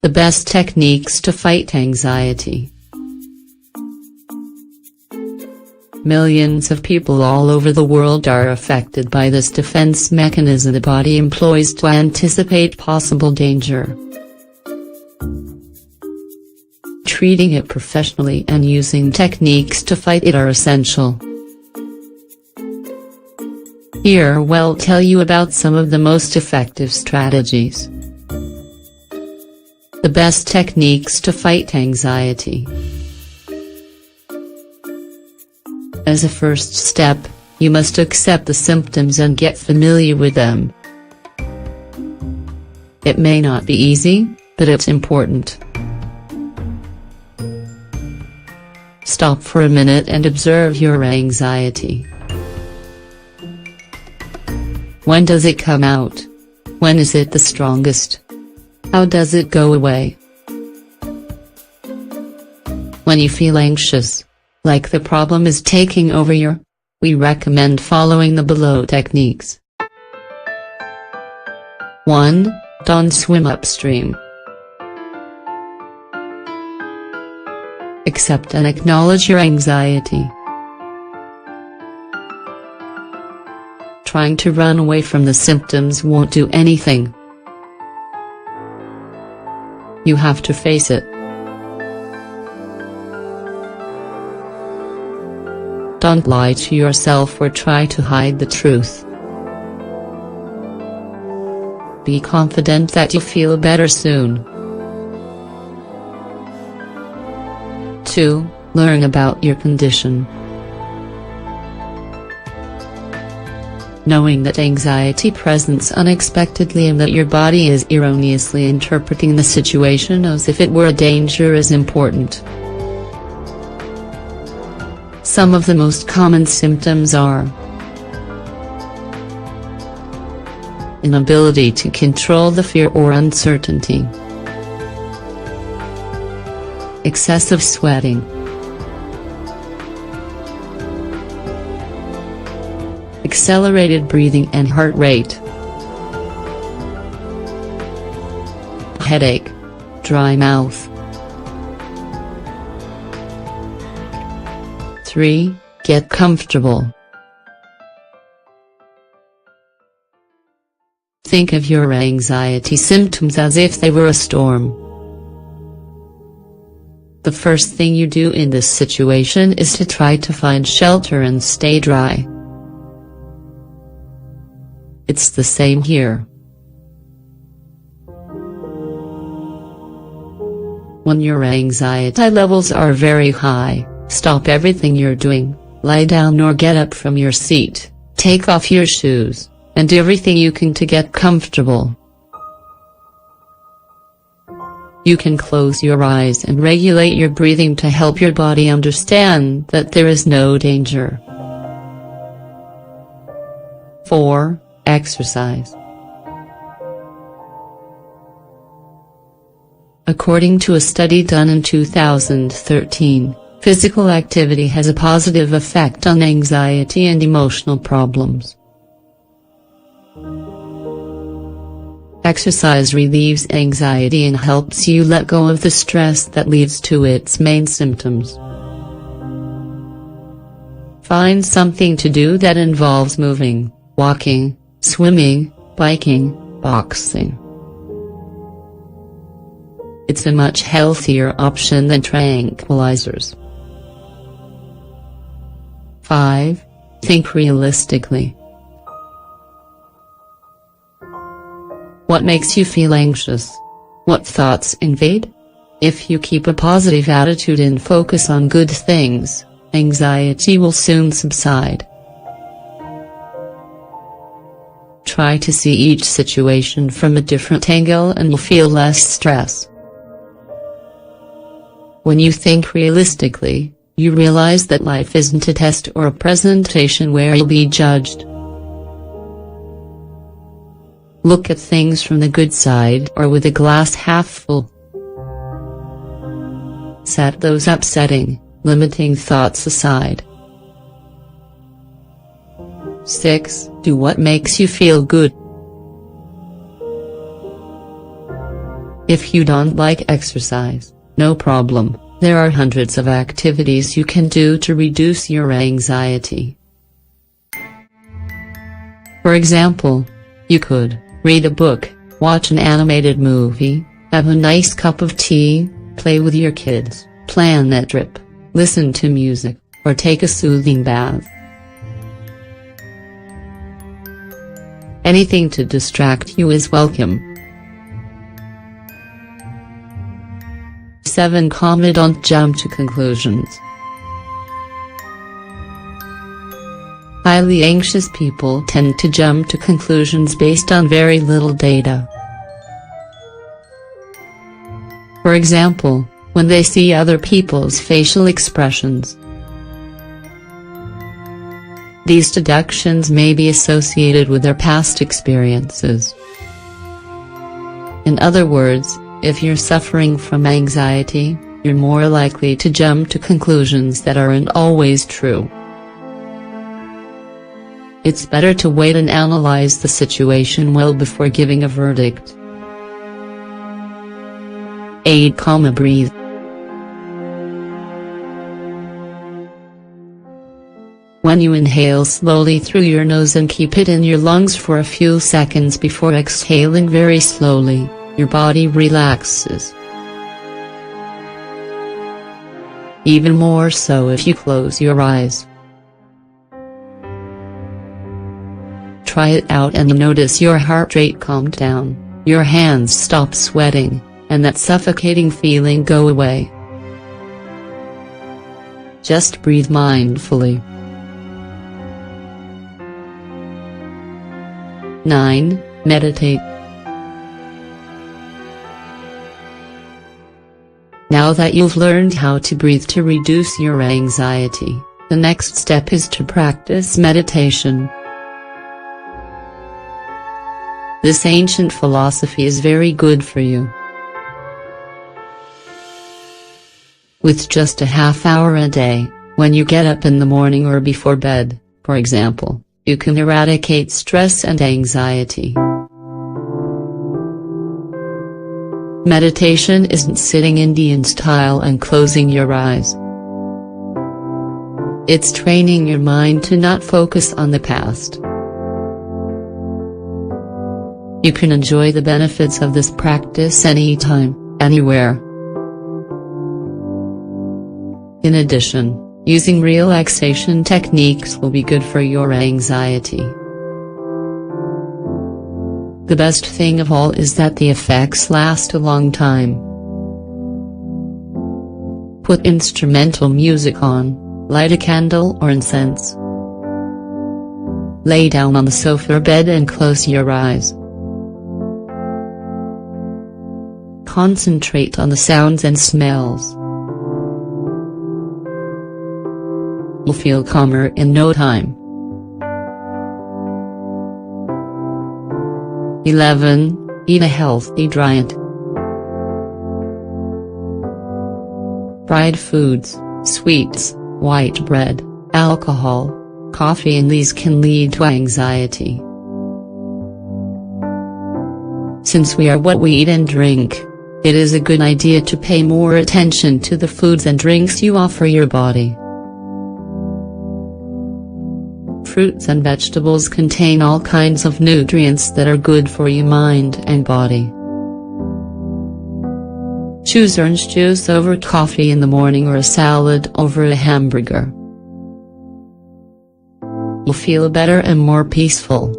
The best techniques to fight anxiety. Millions of people all over the world are affected by this defense mechanism the body employs to anticipate possible danger. Treating it professionally and using techniques to fight it are essential. Here we'll tell you about some of the most effective strategies. The best techniques to fight anxiety. As a first step, you must accept the symptoms and get familiar with them. It may not be easy, but it's important. Stop for a minute and observe your anxiety. When does it come out? When is it the strongest? How does it go away? When you feel anxious, like the problem is taking over we recommend following the below techniques. 1. Don't swim upstream. Accept and acknowledge your anxiety. Trying to run away from the symptoms won't do anything. You have to face it. Don't lie to yourself or try to hide the truth. Be confident that you'll feel better soon. 2. Learn about your condition. Knowing that anxiety presents unexpectedly and that your body is erroneously interpreting the situation as if it were a danger is important. Some of the most common symptoms are inability to control the fear or uncertainty, excessive sweating, accelerated breathing and heart rate, headache, dry mouth. 3. Get comfortable. Think of your anxiety symptoms as if they were a storm. The first thing you do in this situation is to try to find shelter and stay dry. It's the same here. When your anxiety levels are very high, stop everything you're doing, lie down or get up from your seat, take off your shoes, and do everything you can to get comfortable. You can close your eyes and regulate your breathing to help your body understand that there is no danger. 4. Exercise. According to a study done in 2013, physical activity has a positive effect on anxiety and emotional problems. Exercise relieves anxiety and helps you let go of the stress that leads to its main symptoms. Find something to do that involves moving, walking, swimming, biking, boxing. It's a much healthier option than tranquilizers. 5. Think realistically. What makes you feel anxious? What thoughts invade? If you keep a positive attitude and focus on good things, anxiety will soon subside. Try to see each situation from a different angle and you'll feel less stress. When you think realistically, you realize that life isn't a test or a presentation where you'll be judged. Look at things from the good side or with a glass half full. Set those upsetting, limiting thoughts aside. 6. Do what makes you feel good. If you don't like exercise, no problem, there are hundreds of activities you can do to reduce your anxiety. For example, you could read a book, watch an animated movie, have a nice cup of tea, play with your kids, plan a trip, listen to music, or take a soothing bath. Anything to distract you is welcome. 7. Don't jump to conclusions. Highly anxious people tend to jump to conclusions based on very little data. For example, when they see other people's facial expressions. These deductions may be associated with their past experiences. In other words, if you're suffering from anxiety, you're more likely to jump to conclusions that aren't always true. It's better to wait and analyze the situation well before giving a verdict. 8. Breathe. When you inhale slowly through your nose and keep it in your lungs for a few seconds before exhaling very slowly, your body relaxes. Even more so if you close your eyes. Try it out and notice your heart rate calm down, your hands stop sweating, and that suffocating feeling go away. Just breathe mindfully. 9. Meditate. Now that you've learned how to breathe to reduce your anxiety, the next step is to practice meditation. This ancient philosophy is very good for you. With just a half hour a day, when you get up in the morning or before bed, for example, you can eradicate stress and anxiety. Meditation isn't sitting Indian style and closing your eyes. It's training your mind to not focus on the past. You can enjoy the benefits of this practice anytime, anywhere. In addition, using relaxation techniques will be good for your anxiety. The best thing of all is that the effects last a long time. Put instrumental music on, light a candle or incense. Lay down on the sofa or bed and close your eyes. Concentrate on the sounds and smells. You'll feel calmer in no time. 11. Eat a healthy diet. Fried foods, sweets, white bread, alcohol, coffee, and these can lead to anxiety. Since we are what we eat and drink, it is a good idea to pay more attention to the foods and drinks you offer your body. Fruits and vegetables contain all kinds of nutrients that are good for your mind and body. Choose orange juice over coffee in the morning or a salad over a hamburger. You'll feel better and more peaceful.